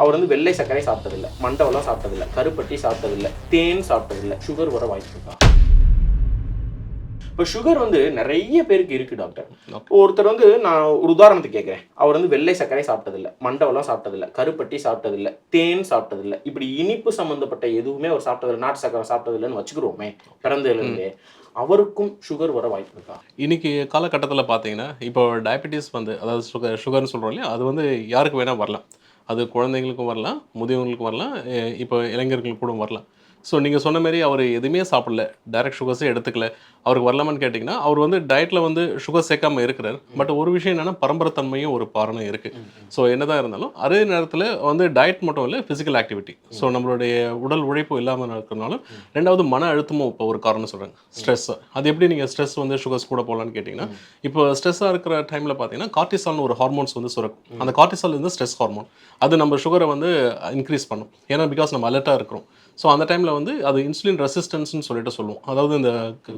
அவர் வந்து வெள்ளை சர்க்கரை சாப்பிட்டதில்லை, மண்டவெல்லாம் சாப்பிட்டதில்லை, கருப்பட்டி சாப்பிட்டதில்லை, தேன் சாப்பிட்டதில்லை, சுகர் வர வாய்ப்பு இருக்கா? இப்போ சுகர் வந்து நிறைய பேருக்கு இருக்கு டாக்டர். ஒருத்தர் வந்து நான் ஒரு உதாரணத்துக்கு கேட்குறேன். அவர் வந்து வெள்ளை சர்க்கரை சாப்பிட்டதில்லை, மண்டவெல்லாம் சாப்பிட்டதில்லை, கருப்பட்டி சாப்பிட்டதில்லை, தேன் சாப்பிட்டதில்லை, இப்படி இனிப்பு சம்பந்தப்பட்ட எதுவுமே அவர் சாப்பிட்டதில்லை, நாட்டு சர்க்கரை சாப்பிட்டதில்லைன்னு வச்சுக்கிறோமே பிறந்ததுலேருந்தே, அவருக்கும் சுகர் வர வாய்ப்பு இருக்கா? இன்னைக்கு காலகட்டத்தில் பார்த்தீங்கன்னா இப்போ டயபெட்டிஸ் வந்து அதாவது சுகர்னு சொல்கிறோம் இல்லையா, அது வந்து யாருக்கு வேணால் வரலாம். அது குழந்தைங்களுக்கும் வரலாம், முதியவங்களுக்கும் வரலாம், இப்போ இளைஞர்களுக்கு கூட வரலாம். ஸோ நீங்கள் சொன்ன மாரி அவர் எதுவுமே சாப்பிடல, டைரக்ட் சுகர்ஸே எடுத்துக்கல, அவருக்கு வரலாமான்னு கேட்டிங்கன்னா, அவர் வந்து டயட்டில் வந்து சுகர் சேர்க்காமல் இருக்கிறார். பட் ஒரு விஷயம் என்னென்னா பரம்பரைத்தன்மையும் ஒரு காரணம் இருக்குது. ஸோ என்னதான் இருந்தாலும் அதே நேரத்தில் வந்து டயட் மட்டும் இல்லை, ஃபிசிக்கல் ஆக்டிவிட்டி. ஸோ நம்மளுடைய உடல் உழைப்பு இல்லாமல் இருக்கிறனாலும், ரெண்டாவது மன அழுத்தமும் இப்போ ஒரு காரணம் சொல்கிறாங்க, ஸ்ட்ரெஸ். அது எப்படி நீங்கள் ஸ்ட்ரெஸ் வந்து சுகர்ஸ் கூட போகலான்னு கேட்டிங்கன்னா, இப்போ ஸ்ட்ரெஸ்ஸாக இருக்கிற டைமில் பார்த்தீங்கன்னா கார்டிசால்னு ஒரு ஹார்மோன்ஸ் வந்து சுரக்கும். அந்த கார்டிசால் வந்து ஸ்ட்ரெஸ் ஹார்மோன். அது நம்ம சுகரை வந்து இன்க்ரீஸ் பண்ணும். ஏன்னா பிகாஸ் நம்ம அலர்ட்டாக இருக்கிறோம். ஸோ அந்த டைமில் வந்து அது இன்சுலின் ரெசிஸ்டன்ஸ்னு சொல்லிட்டு சொல்லுவோம். அதாவது இந்த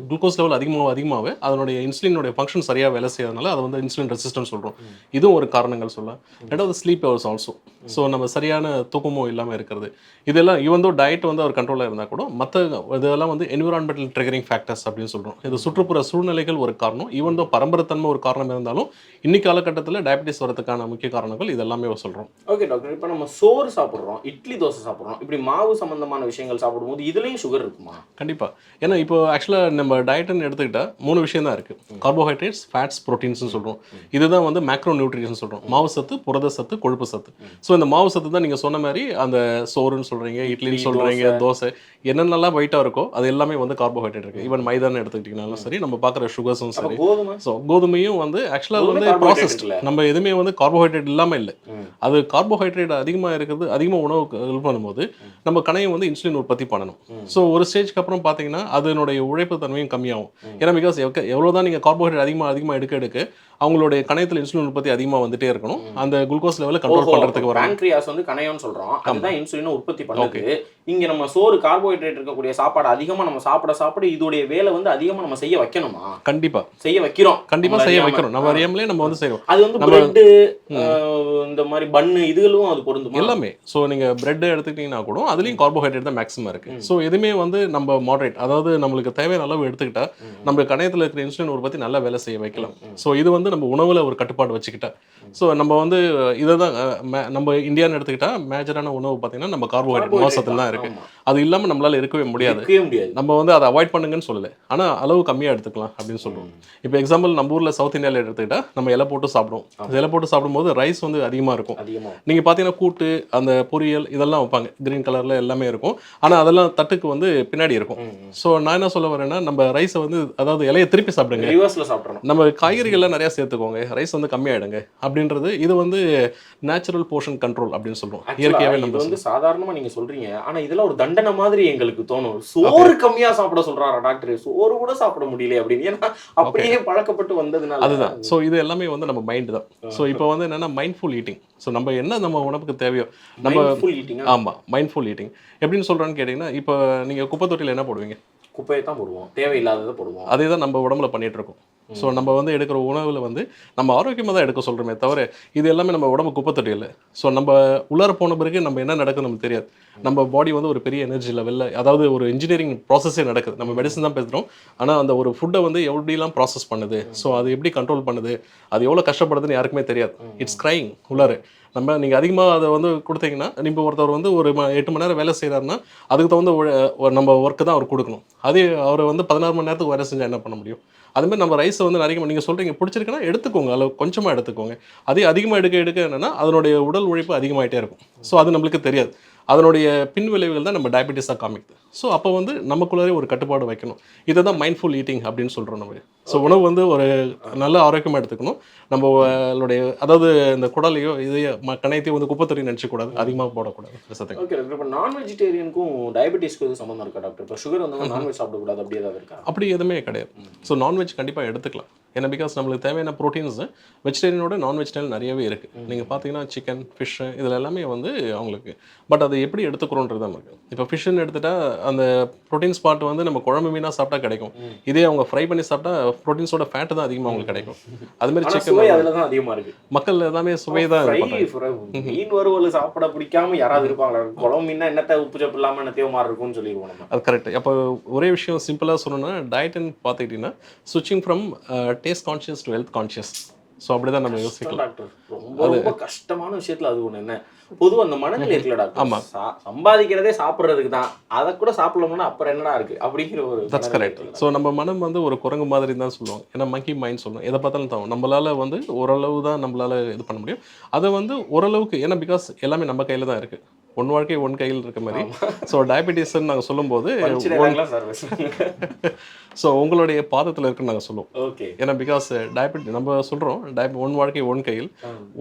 குளுக்கோஸ் லெவல் அதிகமாகவே அதனுடைய இன்சுலினுடைய ஃபங்க்ஷன் சரியாக வேலை செய்யறதுனால அதை வந்து இன்சுலின் ரெசிஸ்டன்ஸ் சொல்கிறோம். இதுவும் ஒரு காரணங்கள் சொல்லலாம். ரெண்டாவது ஸ்லீப் ஹவர்ஸ் ஆல்சோ. ஸோ நம்ம சரியான தூக்கமும் இல்லாமல் இருக்கிறது. இதெல்லாம் ஈவன் தோ டயட் வந்து அவர் கண்ட்ரோலாக இருந்தால் கூட மற்ற இதெல்லாம் வந்து என்விரான்மெண்டல் ட்ரிகரிங் ஃபேக்டர்ஸ் அப்படின்னு சொல்கிறோம். இது சுற்றுப்புற சூழ்நிலைகள் ஒரு காரணம். ஈவன் தோ பரம்பரைத்தன்மை ஒரு காரணம் இருந்தாலும் இன்னைக்கு காலகட்டத்தில் டயபெட்டிஸ் வரதுக்கான முக்கிய காரணங்கள் இதெல்லாமே சொல்கிறோம். ஓகே டாக்டர், இப்போ நம்ம சோறு சாப்பிட்றோம், இட்லி தோசை சாப்பிட்றோம், இப்படி மாவு சம்பந்தமான விஷயங்கள் சாப்பிடும்போது இதுலேயும் சுகர் இருக்குமா? கண்டிப்பாக. ஏன்னா இப்போ ஆக்சுவலாக நம்ம டயட்னு எடுத்துக்கிட்டால் 3 விஷயம் தான் இருக்குது. கார்போஹைட்ரேட்ஸ், ஃபேட்ஸ், ப்ரோட்டீன்ஸ்னு சொல்கிறோம். இதுதான் வந்து மேக்ரோ நியூட்ரிஷன் சொல்கிறோம். மாவு சத்து, புரத சத்து, கொழுப்பு சத்து. ஸோ இந்த மாவு சத்து தான் நீங்கள் சொன்ன மாதிரி அந்த சோறுன்னு சொல்கிறீங்க, இட்லின்னு சொல்கிறீங்க, தோசை, என்னென்னலாம் வெயிட்டாக இருக்கோ அது எல்லாமே வந்து கார்போஹைட்ரேட் இருக்குது. ஈவன் மைதான்னு எடுத்துக்கிட்டிங்கனாலும் சரி, நம்ம பார்க்குற சுகர்ஸும் சரி. ஸோ கோதுமையும் வந்து ஆக்சுவலாக வந்து ப்ராசஸ்ட். நம்ம எதுவுமே வந்து கார்போஹைட்ரேட் இல்லாமல் இல்லை. அது கார்போஹைட்ரேட் அதிகமாக இருக்கிறது, அதிகமாக உணவு இது பண்ணும்போது நம்ம கணையம் வந்து இன்சுலின் உற்பத்தி பண்ணணும். ஸோ ஒரு ஸ்டேஜ்க்கு அப்புறம் பார்த்தீங்கன்னா அதனுடைய உழைப்பு தன்மையும் கம்மியாகும். ஏன்னா பிகாஸ் எவ்வளோதான் நீங்கள் கார்போஹைட்ரேட் அதிகமாக எடுக்க அவங்களுடைய கணையத்தில் இன்சுலின் உற்பத்தி அதிகமாக வந்துட்டே இருக்கணும். அந்த குளுக்கோஸ் லெவலில் கண்ட்ரோல் பண்ணுறதுக்கு வரும். பான்க்ரியாஸ் வந்து கணையம்னு சொல்கிறோம், அதுதான் இன்சுலினை உற்பத்தி பண்ணுது. இங்கே நம்ம சோறு கார்போஹைட்ரேட் இருக்கக்கூடிய சாப்பாடு அதிகமாக நம்ம சாப்பிட இதோடைய வேலை வந்து அதிகமாக நம்ம செய்ய வைக்கணுமா? கண்டிப்பாக செய்ய வைக்கிறோம். கண்டிப்பாக செய்ய வைக்கிறோம். நம்ம அறியாமலே நம்ம வந்து செய்கிறோம். அது வந்து பிரெட்டு, இந்த மாதிரி பன்னு, இதுகளும் அது பொருந்தும் எல்லாமே. ஸோ நீங்கள் பிரெட் எடுத்துக்கிட்டீங்கன்னா கூட அதுலேயும் கார்போஹைட்ரேட் தான் மேக்ஸிமம் இருக்குது. ஸோ எதுவுமே வந்து நம்ம மாடரேட், அதாவது நம்மளுக்கு தேவையான அளவு எடுத்துக்கிட்டா நம்ம கணையத்தில் இருக்கிற இன்சுலின் உற்பத்தி நல்லா வேலை செய்ய வைக்கலாம். ஸோ இது வந்து நம்ம உணவில் ஒரு கட்டுப்பாடு வச்சுக்கிட்டா. ஸோ நம்ம வந்து இதை தான் நம்ம இந்தியான்னு எடுத்துக்கிட்டா மேஜரான உணவு பார்த்தீங்கன்னா நம்ம கார்போஹைட்ரேட் மாசத்தில் தான் இருக்கு. அது இல்லாமல் நம்மளால இருக்கவே முடியாது. நம்ம வந்து அதை அவாய்ட் பண்ணுங்கன்னு சொல்லலை, ஆனால் அளவு கம்மியாக எடுத்துக்கலாம் அப்படின்னு சொல்லுவோம். இப்போ எக்ஸாம்பிள் நம்ம ஊரில் சவுத் இந்தியாவில் எடுத்துக்கிட்டா நம்ம இலை போட்டு சாப்பிடுவோம். இலை போட்டு சாப்பிடும்போது ரைஸ் வந்து அதிகமாக இருக்கும். நீங்கள் பார்த்தீங்கன்னா கூட்டு, அந்த பொரியல் இதெல்லாம் வைப்பாங்க, கிரீன் கலரில் எல்லாமே இருக்கும். ஆனால் அதெல்லாம் தட்டுக்கு வந்து பின்னாடி இருக்கும். ஸோ நான் என்ன சொல்ல வரேன்னா, நம்ம ரைஸை வந்து அதாவது இலையை திருப்பி சாப்பிடுங்க, நம்ம காய்கறிகள்லாம் நிறையா சேர்த்துக்கோங்க, ரைஸ் வந்து கம்மியாயிடுங்க அப்படின்றது. இது வந்து நேச்சுரல் போர்ஷன் கண்ட்ரோல் அப்படின்னு சொல்றோம். இயற்கையாவே நம்ம வந்து சாதாரணமா நீங்க சொல்றீங்க, ஆனா இதெல்லாம் ஒரு தண்டனை மாதிரி எங்களுக்கு தோணும். சோறு கம்மியா சாப்பிட சொல்றாரா டாக்டர், சோறு கூட சாப்பிட முடியல அப்படின்னு. ஏன்னா அப்படியே பழக்கப்பட்டு வந்ததுனால. அதுதான். ஸோ இது எல்லாமே வந்து நம்ம மைண்ட் தான். ஸோ இப்போ வந்து என்னன்னா மைண்ட்ஃபுல் ஈட்டிங். ஸோ நம்ம என்ன நம்ம உணவுக்கு தேவையோ நம்ம ஆமா மைண்ட்ஃபுல் ஈட்டிங் எப்படின்னு சொல்றோன்னு கேட்டீங்கன்னா, இப்போ நீங்க குப்பை தொட்டியில் என்ன போடுவீங்க? குப்பையை தான் போடுவோம், தேவையில்லாததை போடுவோம். அதே தான் நம்ம உடம்புல பண்ணிட்டு இருக்கோம். ஸோ நம்ம வந்து எடுக்கிற உணவில் வந்து நம்ம ஆரோக்கியமாக தான் எடுக்க சொல்கிறோமே தவிர இது எல்லாமே நம்ம உடம்பு குப்பை தொட்டி இல்லை. ஸோ நம்ம உள்ளார போன பிறகு நம்ம என்ன நடக்குது நமக்கு தெரியாது. நம்ம பாடி வந்து ஒரு பெரிய எனர்ஜி லெவலில், அதாவது ஒரு இன்ஜினியரிங் ப்ராசஸே நடக்குது. நம்ம மெடிசன் தான் பேசுகிறோம், ஆனால் அந்த ஒரு ஃபுட்டை வந்து எப்படிலாம் ப்ராசஸ் பண்ணுது, ஸோ அது எப்படி கண்ட்ரோல் பண்ணுது, அது எவ்வளோ கஷ்டப்படுதுன்னு யாருக்குமே தெரியாது. இட்ஸ் க்ரைங் உள்ளார. நீங்கள் அதிகமாக அதை வந்து கொடுத்தீங்கன்னா, இப்போ ஒருத்தர் வந்து ஒரு 8 மணி நேரம் வேலை செய்கிறாருன்னா அதுக்கு தகுந்த நம்ம ஒர்க்கு தான் அவர் கொடுக்கணும். அதே அவர் வந்து 16 மணி நேரத்துக்கு வேலை செஞ்சால் என்ன பண்ண முடியும்? அதுமாதிரி நம்ம ரைஸை வந்து நிறைய நீங்கள் சொல்கிறீங்க பிடிச்சிருக்குன்னா எடுத்துக்கோங்க, அளவு கொஞ்சமாக எடுத்துக்கோங்க. அதே அதிகமாக எடுக்க என்னென்னா அதனுடைய உடல் உழைப்பு அதிகமாகிட்டே இருக்கும். ஸோ அது நம்மளுக்கு தெரியாது. அதனுடைய பின் விளைவுகள் தான் நம்ம டயபெட்டிஸாக காமிக்குது. ஸோ அப்போ வந்து நமக்குள்ளே ஒரு கட்டுப்பாடு வைக்கணும். இதை தான் மைண்ட்ஃபுல் ஈட்டிங் அப்படின்னு சொல்கிறோம் நம்ம. ஸோ உணவு வந்து ஒரு நல்ல ஆரோக்கியமாக எடுத்துக்கணும். நம்மளுடைய அதாவது இந்த குடலையோ இதையோ கணையத்தையும் வந்து குப்பை தொட்டி நினச்சிக்கூடாது, அதிகமாக போடக்கூடாது. ஓகே டாக்டர், இப்போ நான் வெஜிடேரியனுக்கும் டயபெட்டிஸ்க்கு எதுவும் சம்மந்தம் இருக்கா டாக்டர்? இப்போ சுகர் வந்து நான்வெஜ் சாப்பிடக்கூடாது அப்படி ஏதாவது இருக்கா? அப்படி எதுவுமே கிடையாது. ஸோ நான்வெஜ் கண்டிப்பாக எடுத்துக்கலாம். ஏன்னா பிகாஸ் நம்மளுக்கு தேவையான ப்ரோட்டீன்ஸ் வெஜிடேரியனோட நான் வெஜிடேரியன் நிறையவே இருக்குது. நீங்கள் பார்த்தீங்கன்னா சிக்கன், ஃபிஷ்ஷு இதில் எல்லாமே வந்து அவங்களுக்கு. பட் அதை எப்படி எடுத்துக்கிறோன்றது தான் இருக்குது. இப்போ ஃபிஷ்ஷுன்னு எடுத்துட்டா அந்த ப்ரோட்டீன் ஸ்பாட் வந்து நம்ம குழம்பு மீனாக சாப்பிட்டா கிடைக்கும். இதே அவங்க ஃப்ரை பண்ணி சாப்பிட்டா ப்ரோட்டீன்ஸோட ஃபேட்டு தான் அதிகமாக அவங்களுக்கு கிடைக்கும். அதுமாதிரி ஆனா சிக்கன் சுவை அதுல தான் அதிகமா இருக்கு. மக்கள் எல்லாமே சுவை தான் இது பண்றாங்க. மீன் வறுவல் சாப்பிட பிடிக்காம யாராவது இருப்பாங்களா? குழம்பு மீனா என்னத்த உப்பு சப்பு இல்லாம என்னத்தையோ மாதிரி இருக்கும்னு சொல்லிடுவோம் நம்ம. அது கரெக்ட். அப்போ ஒரே விஷயம் சிம்பிளாக சொல்லணும்னா டயட்னு பார்த்துக்கிட்டிங்கன்னா ஸ்விட்சிங் from taste conscious to health conscious. So அப்படிதான் நம்ம யோசிக்கலாம் டாக்டர். ரொம்ப கஷ்டமான விஷயத்துல அது ஒண்ணு. என்ன பொதுவா அந்த மனநிலை இருக்குல்ல டாக்டர், ஆமா. சம்பாதிக்கிறதே சாப்பிடுறதுக்கு தான், அதை கூட சாப்பிடலாம்னா அப்புறம் என்னடா இருக்கு அப்படிங்கிற ஒரு தட்ஸ் கரெக்ட். ஸோ நம்ம மனம் வந்து ஒரு குரங்கு மாதிரி தான் சொல்லுவோம். ஏன்னா மங்கி மைண்ட் சொல்லுவோம். எதை பார்த்தாலும் தவிர நம்மளால வந்து ஓரளவு தான் நம்மளால இது பண்ண முடியும். அதை வந்து ஓரளவுக்கு, ஏன்னா பிகாஸ் எல்லாமே நம்ம கையில தான் இருக்கு. ஒன் வாழ்க்கை ஒன் கையில் இருக்க மாதிரி. ஸோ டயபெட்டிஸ்ன்னு நாங்கள் சொல்லும்போது ஸோ உங்களுடைய பாதத்தில் இருக்குன்னு நாங்கள் சொல்லுவோம். ஓகே. ஏன்னா பிகாஸ் டயபெட்டிஸ் நம்ம சொல்கிறோம் ஒன் வாழ்க்கை ஒன் கையில்,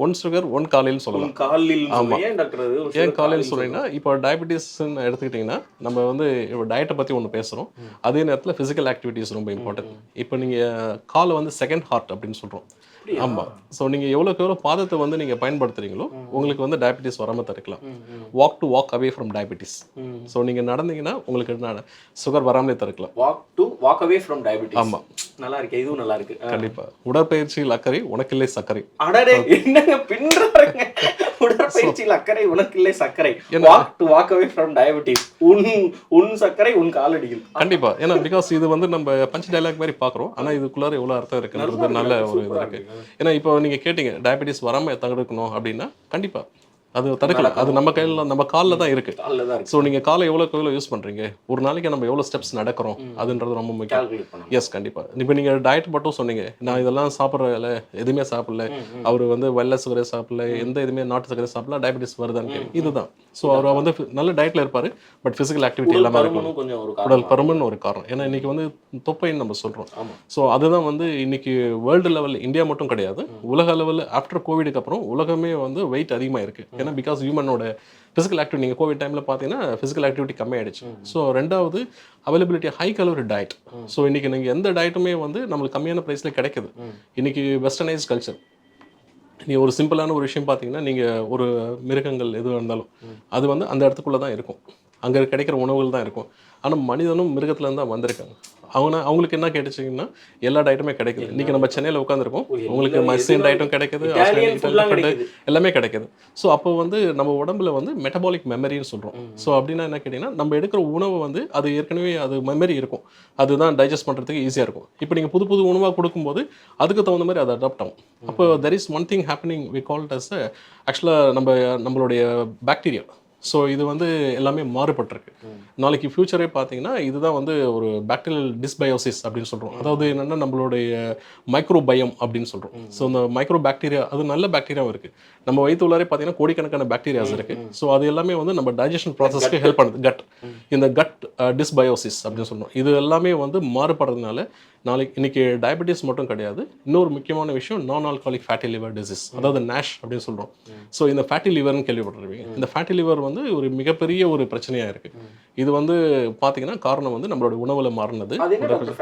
ஒன் சுகர் ஒன் காலையில் சொல்லலாம். காலில். ஆமாம். ஏன் டாக்டர் அது ஏன் காலையில் சொன்னீங்கன்னா, இப்போ டயபெட்டிஸ்ன்னு எடுத்துக்கிட்டிங்கன்னா நம்ம வந்து இப்போ டயட்டை பற்றி ஒன்று பேசுகிறோம், அதே நேரத்தில் ஃபிசிக்கல் ஆக்டிவிட்டிஸ் ரொம்ப இம்பார்ட்டன்ட். இப்போ நீங்கள் காலை வந்து செகண்ட் ஹார்ட் அப்படின்னு சொல்கிறோம். ஆமாம். ஸோ நீங்கள் எவ்வளோக்கு எவ்வளோ பாதத்தை வந்து நீங்கள் பயன்படுத்துகிறீங்களோ உங்களுக்கு வந்து டயபெட்டிஸ் வராமல் தடுக்கலாம். Walk to walk away from diabetes. So நீங்கள் நடந்தீங்கன்னா உங்களுக்கு சுகர் வராமலே தடுக்கலாம். Walk to walk away from diabetes. ஆமாம். நல்லா இருக்கு, இதுவும் நல்லா இருக்கு. கண்டிப்பா. உடற்பயிற்சியில் அக்கறை உனக்கில்லை சர்க்கரை. அடடே என்னங்க பின்றாருங்க. உடற்பயிற்சியில் அக்கறை உனக்கில்லை சர்க்கரை. Walk to walk away from diabetes. உன் சர்க்கரை உன் காலடியில். கண்டிப்பா. ஏன்னா பிகாஸ் இது வந்து நம்ம பஞ்ச் டயலாக் மாதிரி பார்க்குறோம், ஆனால் இதுக்குள்ளார எவ்வளோ அர்த்தம் இருக்குன்றது நல்ல ஒரு இது இருக்கு. ஏன்னா இப்போ நீங்க கேட்டீங்க டயபெட்டிஸ் வராம தடுக்கணும் அப்படின்னா கண்டிப்பா அது தடுக்கலாம். அது நம்ம கையில் நம்ம காலில் தான் இருக்கு. ஸோ நீங்கள் காலை எவ்வளோக்கு எவ்வளோ யூஸ் பண்ணுறீங்க, ஒரு நாளைக்கு நம்ம எவ்வளோ ஸ்டெப்ஸ் நடக்கிறோம் அதுன்றது ரொம்ப முக்கியம். எஸ் கண்டிப்பாக. இப்போ நீங்கள் டயட் மட்டும் சொன்னீங்க, நான் இதெல்லாம் சாப்பிட்றதில்ல, எதுவுமே சாப்பிடல, அவர் வந்து வெள்ளை சுகரே சாப்பிடல, எந்த எதுவுமே நாட்டு சக்கரை சாப்பிடல, டயபெட்டிஸ் வருதான்னு இதுதான். ஸோ அவர் வந்து நல்ல டயட்டில் இருப்பார், பட் ஃபிசிக்கல் ஆக்டிவிட்டி எல்லாமே இருக்கும். உடல் பருமன் ஒரு காரணம். ஏன்னா இன்னைக்கு வந்து தொப்பைன்னு நம்ம சொல்கிறோம். ஸோ அதுதான் வந்து இன்னைக்கு வேர்ல்டு லெவலில், இந்தியா மட்டும் கிடையாது, உலக லெவலில் ஆஃப்டர் கோவிடுக்கு அப்புறம் உலகமே வந்து வெயிட் அதிகமாக இருக்குது. ஏன்னா பிகாஸ் ஹியூமனோட ஃபிசிக்கல் ஆக்டிவிட்டி, நீங்கள் கோவிட் டைமில் பார்த்தீங்கன்னா ஃபிசிக்கல் ஆக்டிவிட்டி கம்மியாயிடுச்சு. ஸோ ரெண்டாவது availability high calorie diet. So இன்றைக்கி நீங்கள் எந்த டயட்டுமே வந்து நம்மளுக்கு கம்மியான ப்ரைஸில் கிடைக்குது. இன்றைக்கி வெஸ்டர்னைஸ் கல்ச்சர். நீங்கள் ஒரு சிம்பிளான ஒரு விஷயம் பார்த்தீங்கன்னா, நீங்கள் ஒரு மிருகங்கள் எதுவாக இருந்தாலும் அது வந்து அந்த இடத்துக்குள்ளே தான் இருக்கும், அங்கே கிடைக்கிற உணவுகள் தான் இருக்கும். ஆனால் மனிதனும் மிருகத்துலேருந்து தான் வந்திருக்காங்க. அவங்களுக்கு என்ன கிடைச்சிங்கன்னா எல்லா டயட்டுமே கிடைக்குது. இன்றைக்கி நம்ம சென்னையில் உட்காந்துருக்கோம், உங்களுக்கு மசின் டயட்டும் கிடைக்குது, எல்லாமே கிடைக்குது. ஸோ அப்போ வந்து நம்ம உடம்புல வந்து மெட்டபாலிக் மெமரின்னு சொல்கிறோம். ஸோ அப்படின்னா என்ன கேட்டிங்கன்னா, நம்ம எடுக்கிற உணவு வந்து அது ஏற்கனவே அது மெமரி இருக்கும், அதுதான் டைஜஸ்ட் பண்ணுறதுக்கு ஈஸியாக இருக்கும். இப்போ நீங்கள் புது புது உணவாக கொடுக்கும்போது அதுக்கு தகுந்த மாதிரி அது அடாப்ட் ஆகும். அப்போ there is one thing happening, we call it as ஆக்சுவலாக நம்மளுடைய பாக்டீரியா. ஸோ இது வந்து எல்லாமே மாறுபட்டிருக்கு. நாளைக்கு ஃபியூச்சரே பார்த்தீங்கன்னா இதுதான் வந்து ஒரு பாக்டீரியல் டிஸ்பயோசிஸ் அப்படின்னு சொல்கிறோம். அதாவது என்னென்னா நம்மளுடைய மைக்ரோபயம் அப்படின்னு சொல்கிறோம். ஸோ இந்த மைக்ரோ பாக்டீரியா அது நல்ல பாக்டீரியாவும் இருக்குது. நம்ம வயிற்று உள்ளாரே பார்த்தீங்கன்னா கோடிக்கணக்கான பாக்டீரியாஸ் இருக்குது. ஸோ அது எல்லாமே வந்து நம்ம டைஜஷன் ப்ராசஸ்க்கு ஹெல்ப் பண்ணுது. கட், இந்த கட் டிஸ்பயோசிஸ் அப்படின்னு சொல்கிறோம். இது எல்லாமே வந்து மாறுபடுறதுனால நாளைக்கு இன்னைக்கு டயபெட்டிஸ் மட்டும் கிடையாது, இன்னொரு முக்கியமான விஷயம் நான் ஆல்காலிக் ஃபேட்டி லிவர் டிசீஸ், அதாவது நாஷ் அப்படின்னு சொல்கிறோம். ஸோ இந்த ஃபேட்டி லிவர்னு கேள்விப்பட்டிருப்பீங்க. இந்த ஃபேட்டி லிவர் வந்து ஒரு மிகப்பெரிய ஒரு பிரச்சனையாக இருக்குது. இது வந்து பார்த்தீங்கன்னா காரணம் வந்து நம்மளோட உணவில் மாறினது.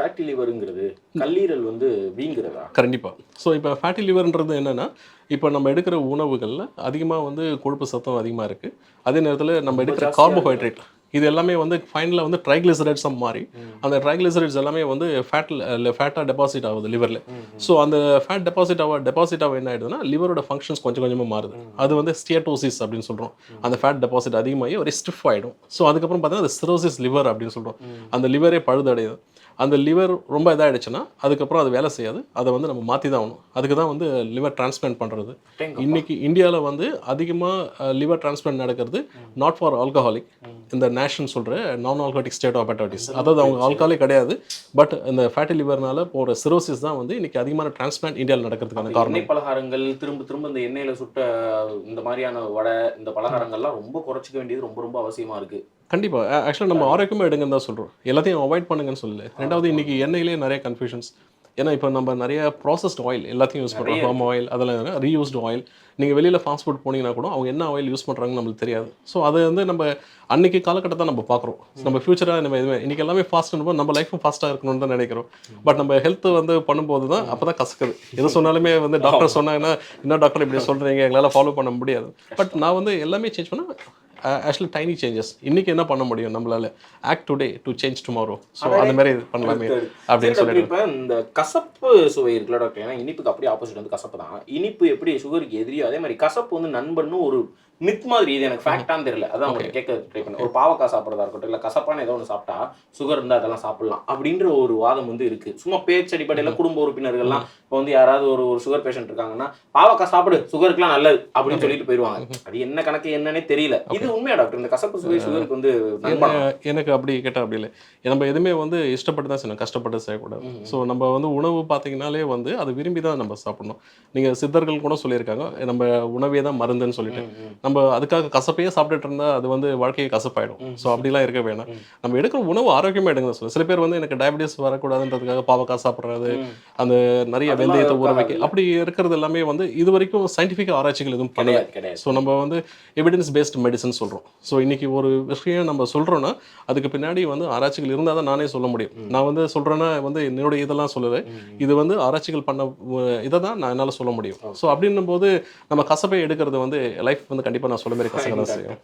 ஃபேட்டி லிவருங்கிறது கல்லீரல் வந்து வீங்குறதா? கண்டிப்பாக. ஸோ இப்போ ஃபேட்டி லிவர்ன்றது என்னென்னா, இப்போ நம்ம எடுக்கிற உணவுகளில் அதிகமாக வந்து கொழுப்பு சத்தம் அதிகமாக இருக்குது. அதே நேரத்தில் நம்ம எடுக்கிற கார்போஹைட்ரேட் இது எல்லாமே வந்து ஃபைனலாக வந்து ட்ரைக்ளிசரைட்ஸாக மாறி அந்த ட்ரைக்ளிசரைட்ஸ் எல்லாமே வந்து ஃபேட்டாக டெபாசிட் ஆகுது லிவரில். ஸோ அந்த ஃபேட் டெபாசிட் ஆக என்ன ஆகிடுதுன்னா லிவரோட ஃபங்க்ஷன்ஸ் கொஞ்சம் கொஞ்சமாக மாறுது. அது வந்து ஸ்டியட்டோசிஸ் அப்படின்னு சொல்கிறோம். அந்த ஃபேட் டெபாசிட் அதிகமாகி ஒரு ஸ்டிஃப் ஆகிடும். ஸோ அதுக்கப்புறம் பார்த்தீங்கன்னா அது சிரோசிஸ் லிவர் அப்படின்னு சொல்கிறோம். அந்த லிவரே பழுதடையுது. அந்த லிவர் ரொம்ப இதாகிடுச்சுன்னா அதுக்கப்புறம் அது வேலை செய்யாது, அதை வந்து நம்ம மாற்றி தான் ஆகணும். அதுக்கு தான் வந்து லிவர் டிரான்ஸ்பிளான்ட் பண்ணுறது. இன்றைக்கி இந்தியாவில் வந்து அதிகமாக லிவர் டிரான்ஸ்பிளான்ட் நடக்கிறது நாட் ஃபார் ஆல்கஹாலிக், இந்த நேஷன் சொல்கிற நான் ஆல்கஹாலிக் ஸ்டேட் ஆஃப் ஹெப்பாடைட்டிஸ். அதாவது அவங்க ஆல்கஹாலே கிடையாது, பட் இந்த ஃபேட்டி லிவர்னால போகிற சிரோசிஸ் தான் வந்து இன்றைக்கி அதிகமான டிரான்ஸ்பிளான்ட் இந்தியாவில் நடக்கிறதுக்கான காரணம். எண்ணெய் பலகாரங்கள் திரும்ப இந்த எண்ணெயில் சுட்ட இந்த மாதிரியான வடை, இந்த பலகாரங்கள்லாம் ரொம்ப குறைச்சிக்க வேண்டியது ரொம்ப ரொம்ப அவசியமாக இருக்குது. கண்டிப்பாக. ஆக்சுவலாக நம்ம ஆரோக்கியமாக எடுங்கன்னு தான் சொல்கிறோம், எல்லாத்தையும் அவாய்ட் பண்ணுங்கன்னு சொல்லலை. ரெண்டாவது இன்றைக்கி எண்ணெயிலே நிறைய கன்ஃபியூஷன்ஸ். ஏன்னா இப்போ நம்ம நிறைய ப்ராசஸ்ட் ஆயில் எல்லாத்தையும் யூஸ் பண்ணுறோம். பாம் ஆயில், அதெல்லாம் ரீயூஸ்டு ஆயில். நீங்கள் வெளியில் ஃபாஸ்ட் ஃபுட் போனீங்கன்னா கூட அவங்க என்ன ஆயில் யூஸ் பண்ணுறாங்கன்னு நம்மளுக்கு தெரியாது. ஸோ அதை வந்து நம்ம அன்றைக்கி காலகட்டத்தை நம்ம பார்க்குறோம். நம்ம ஃபியூச்சராக நம்ம எதுவுமே இன்றைக்கி எல்லாமே ஃபாஸ்ட்டுன்னு நம்ம லைஃப்பும் ஃபாஸ்ட்டாக இருக்கணும்னு தான் நினைக்கிறோம். பட் நம்ம ஹெல்த் வந்து பண்ணும்போது தான் அப்போ தான் கசக்குது. எது சொன்னாலுமே வந்து டாக்டர் சொன்னாங்கன்னா என்ன டாக்டர் இப்படி சொல்கிறீங்க, எங்களால் ஃபாலோ பண்ண முடியாது. பட் நான் வந்து எல்லாமே சேஞ்ச் பண்ணால் ஆக்சுவலி டைனி சேஞ்சஸ். இன்னைக்கு என்ன பண்ண முடியும் நம்மளால? Act today to change tomorrow. So அந்த மாதிரி பண்ணலாமே அப்படின்னு சொல்லிட்டு. இப்போ இந்த கசப்பு சுவை இருக்குல்ல டாக்டர், ஏன்னா இனிப்புக்கு அப்படியே ஆப்போசிட் வந்து கசப்பு தான். இனிப்பு எப்படி சுகருக்கு எதிரியோ அதே மாதிரி கசப்பு வந்து நண்பன்னு ஒரு மித் மாதிரி. இது எனக்கு ஃபேக்டான்னு தெரியல, அதான் உங்களுக்கு கேட்க ட்ரை பண்ணேன். ஒரு பாவக்காய் சாப்பிட்றதா இருக்கட்டும், இல்லை கசப்பான ஏதோ ஒன்று சாப்பிட்டா சுகர் இருந்தால் அதெல்லாம் சாப்பிடலாம் அப்படின்ற ஒரு வாதம் வந்து இருக்கு. சும்மா பேச்சு அடிப்படையில் குடும்ப உறுப்பினர்கள்லாம் இப்போ வந்து யாராவது ஒரு சுகர் பேஷண்ட் இருக்காங்கன்னா பாவக்காய் சாப்பிடு சுகருக்குலாம் நல்லது அப்படின்னு சொல்லிட்டு போயிடுவாங்க. அது என்ன கணக்கு என்னன்னே தெரியல. இது உண்மையா டாக்டர்? இந்த கசப்பு சுவை சுகருக்கு வந்து எனக்கு அப்படி கேட்டால் அப்படி இல்லை. நம்ம எதுவுமே வந்து இஷ்டப்பட்டு தான் செய்யணும், கஷ்டப்பட்டு செய்யக்கூடாது. ஸோ நம்ம வந்து உணவு பார்த்தீங்கன்னாலே வந்து அது விரும்பி தான் நம்ம சாப்பிடணும். நீங்கள் சித்தர்கள் கூட சொல்லியிருக்காங்க, நம்ம உணவே தான் மருந்துன்னு சொல்லிட்டு. நம்ம அதுக்காக கசப்பையே சாப்பிட்டுட்டு இருந்தால் அது வந்து வாழ்க்கையை கசப்பாயிடும். ஸோ அப்படிலாம் இருக்க வேணாம். நம்ம எடுக்கிற உணவு ஆரோக்கியமாக எடுங்க சொல்ல. சில பேர் வந்து எனக்கு டயபிட்டிஸ் வரக்கூடாதுன்றதுக்காக பாவக்காய் சாப்பிட்றது, அந்த நிறைய வெந்தயத்தை ஊற வைக்க, அப்படி இருக்கிறது எல்லாமே வந்து இது வரைக்கும் சயின்டிஃபிக் ஆராய்ச்சிகள் எதுவும் பண்ணல. ஸோ நம்ம வந்து எவிடன்ஸ் பேஸ்ட் மெடிசன் சொல்கிறோம். ஸோ இன்னைக்கு ஒரு விஷயம் நம்ம சொல்கிறோன்னா அதுக்கு பின்னாடி வந்து ஆராய்ச்சிகள் இருந்தால் தான் நானே சொல்ல முடியும். நான் வந்து சொல்கிறேன்னா வந்து என்னுடைய இதெல்லாம் சொல்லலை, இது வந்து ஆராய்ச்சிகள் பண்ண இதை தான் நான் என்னால் சொல்ல முடியும். ஸோ அப்படின்னும் போது நம்ம கசப்பை எடுக்கிறது வந்து லைஃப் வந்து கண்டிப்பாக நான் சொல்ல மாதிரி கசங்க தான் செய்யும்.